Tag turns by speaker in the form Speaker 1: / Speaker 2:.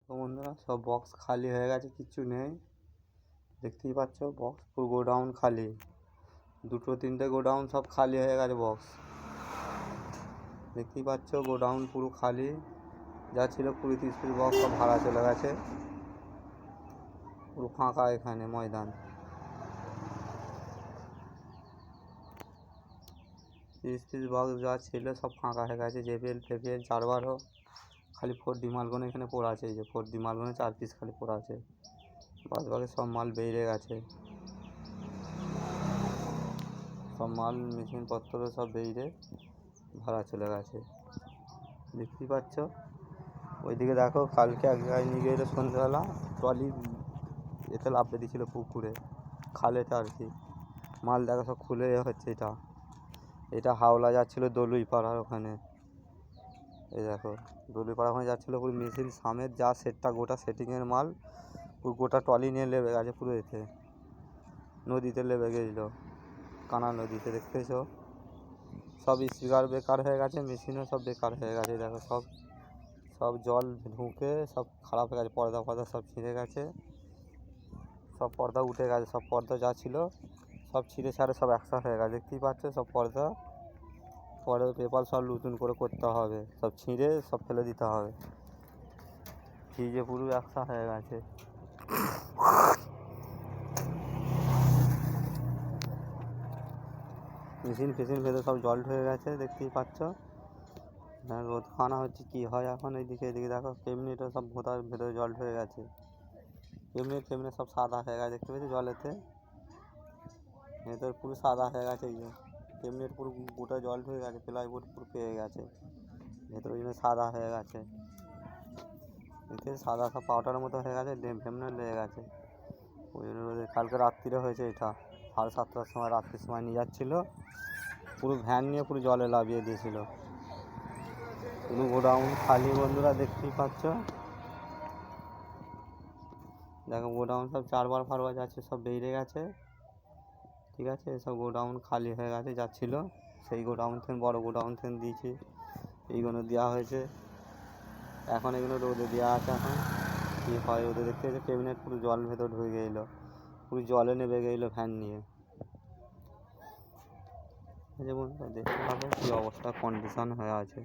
Speaker 1: তো বন্ধুরা সব বক্স খালি হয়ে গেছে, কিচ্ছু নেই। দেখতেই পাচ্ছ বক্স পুরো গোডাউন খালি, দুটো তিনটে গোডাউন সব খালি হয়ে গেছে বক্স। দেখতেই পাচ্ছ গোডাউন পুরো খালি, যা ছিল 20-30 পিস বক্স সব ভাড়া চলে গেছে, পুরো ফাঁকা এখানে ময়দান। 30 পিস বক্স যা ছিল সব ফাঁকা হয়ে গেছে। JBL ফেবিএল 4-12 খালি 4D মালগুলো এখানে পড়ে আছে, এই যে 4D মালগুলো 4 পিস খালি পড়ে আছে, বাদ বাকি সব মাল বেরিয়ে গেছে। সব মাল মেশিনপত্র সব বেরিয়ে ভাড়া চলে গেছে। দেখতেই পাচ্ছ ওইদিকে দেখো, কালকে এক জায়গায় নিয়ে গেলো সন্ধ্যেবেলা, ট্রলি এতে লাফে দিয়েছিল পুকুরে, খালেতে আর কি। মাল দেখো সব খুলে হচ্ছে। এটা হাওলা যাচ্ছিলো দলুইপাড়ার ওখানে, এই দেখো দলুইপাড়া ওখানে যাচ্ছিলো পুরো মেশিন সামেত, যা সেটটা গোটা সেটিংয়ের মাল পুরো গোটা ট্রলি নিয়ে লেবে গেছে পুরো এতে, নদীতে লেবে গেছিলো, কানা নদীতে। দেখতেছো সব স্পিকার বেকার হয়ে গেছে, মেশিনও সব বেকার হয়ে গেছে। দেখো সব জল ঢুকে সব খারাপ হয়ে গেছে, পর্দা সব ছিঁড়ে গেছে, সব পর্দা উঠে গেছে, সব পর্দা যা ছিল সব ছিঁড়ে ছাড়ে সব একসাথে হয়ে গেছে। দেখতেই পাচ্ছ সব পর্দা পেপার সব নতুন করে করতে হবে, সব ছিঁড়ে সব ফেলে দিতে হবে, ভিজে পুরো একসাথে হয়ে গেছে। মেশিন ফেশিন ভেতরে সব জল ঢুকে গেছে, দেখতেই পাচ্ছ। রোদ খাওয়ানো হচ্ছে, কি হয় এখন। এদিকে দেখো কেমনিটা সব ভোতার ভেতরে জল ঢুকে গেছে, কেমনি সব সাদা হয়ে গেছে, দেখতে পেয়েছি জলেতে ভেতর পুরো সাদা হয়ে গেছে। এই যে কেমনির পুরো গোটা জল ঢুকে গেছে, প্লাইবোর্ড পুরো পেয়ে গেছে ভেতরে, ওই জন্য সাদা হয়ে গেছে। দেখতে সাদা সব পাউডারের মতো হয়ে গেছে, ভেমনে লেগে গেছে। ওই জন্য কালকে রাত্রিরে হয়েছে এটা, 7:30টার সময়, রাত্রির সময় নিয়ে যাচ্ছিলো, পুরো ভ্যান নিয়ে পুরো জলে লাভিয়ে দিয়েছিল, পুরো গোডাউন খালি। বন্ধুরা দেখতেই পাচ্ছ, দেখো গোডাউন সব 4 ফারবার যাচ্ছে সব বেরিয়ে গেছে, ঠিক আছে। সব গোডাউন খালি হয়ে গেছে, যাচ্ছিল সেই গোডাউন থেকে বড় গোডাউন থেকে দিয়েছি, এইগুলো দেওয়া হয়েছে। এখন এগুলো রোদে দেওয়া আছে, এখন কী হয় রোদে। দেখতে হচ্ছে ক্যাবিনেট পুরো জল ভেতর ঢুকে গেছিলো, পুরো জলে নেমে গেছিলো ভ্যান নিয়ে। যেমন দেখতে হবে কী অবস্থা কন্ডিশন হয়ে আছে।